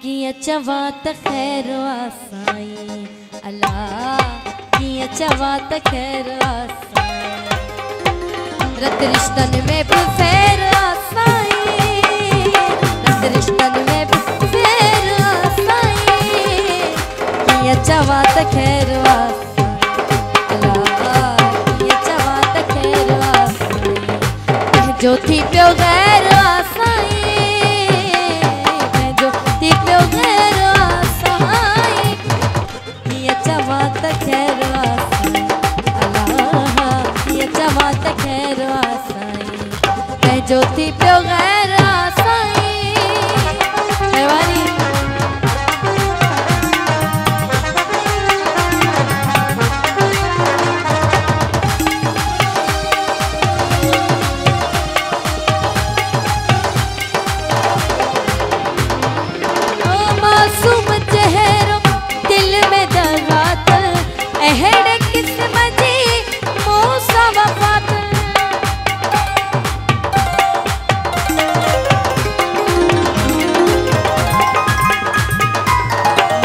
किया चवा त खैर आसाई अल्लाह किया चवा त खैर आसाई रत रिश्तन में भी फेर आसाई रत रिश्तन में भी फेर आसाई किया चवा त खैर आसाई अल्लाह किया चवा त खैर आसाई जो थी प्यो गैर आसाई ज्योति प्यो गैर आसाई मेवानी ओ मासूम चेहरो दिल में दगात अहड़ किस्मत मौसा वफात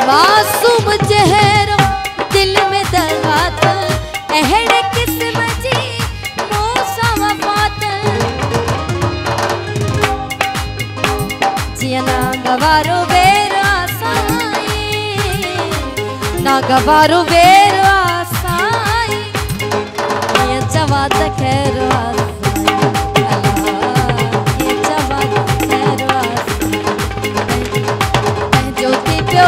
मासूम चेहरो दिल में दगात अहड़ किस्मत मौसा वफात जिया ना गवारो बेर आसाई ना गवारो बेर आसाई ये चवा त खैर आसाई अल्लाह ये चवा त खैर आसाई ज्योति प्यो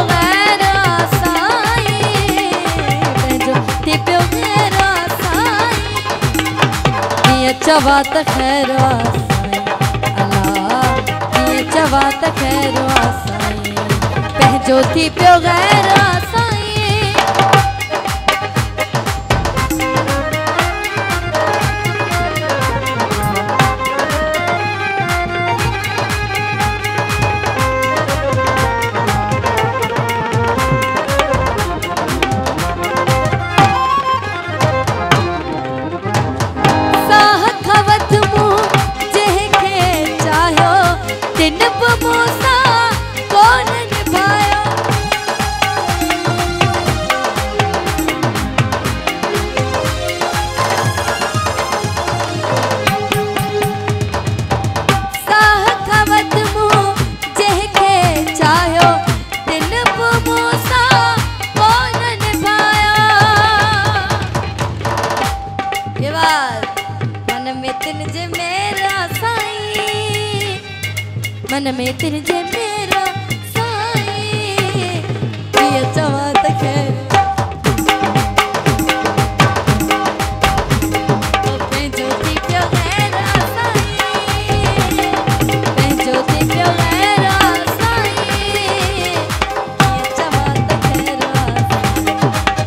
चवा त खैर आसाई अल्लाह ये चवा त खैर आसाई पहजो थी प्यो गैर आसाई मन में तेरे जे मेरा साई किया चवा त खैर ज्योति प्यो गैर आसाई ज्योति प्यो गैर आसाई किया चवा त खैर आसाई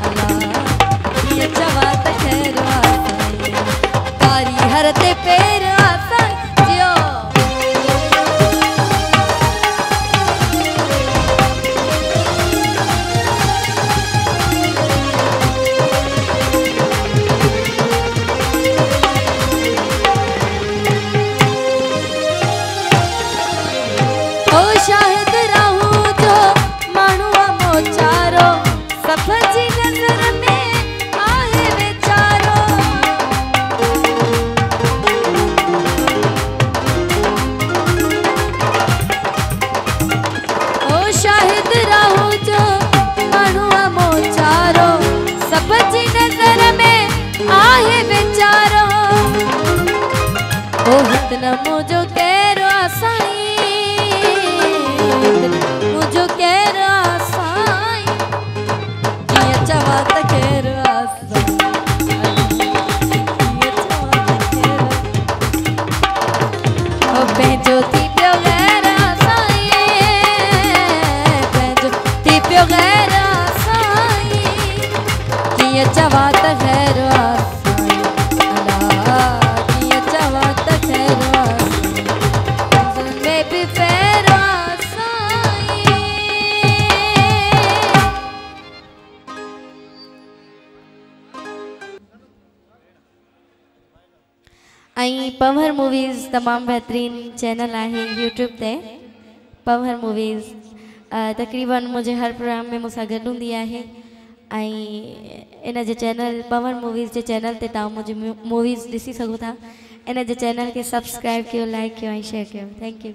अल्लाह किया चवा त खैर आसाई कारी हरते पैर शाहिद रहूं जो माण्हूअ मोचारो सभ जी नज़र में आहे वेचारो ओ शाहिद रहूं जो माण्हूअ मोचारो सभ जी नज़र में आहे वेचारो ओ हित न मुंहिंजो कहिड़ो आसाई मुझो कह आसाई किया चवा त खैर आसाई ओ पंहिंजो थी पियो गैर आसाई पंहिंजो थी पियो गैर आसाई किया चवा त खैर आसाई अल्लाह किया चवा त खैर आसाई में भी फेर आई पवहर मूवीज़ तमाम बेहतरीन चैनल है यूट्यूब ते पवहर मूवीज़ तक़रीबन मुझे हर प्रोग्राम में मूंसां गॾु हूंदी आहे ऐं इन जे चैनल पवन मूवीज़ जे चैनल ते तव्हां मुंहिंजी मूवीज़ ॾिसी सघो था। इन जे चैनल खे सब्सक्राइब कयो, लाइक कयो ऐं शेयर कयो। Thank you.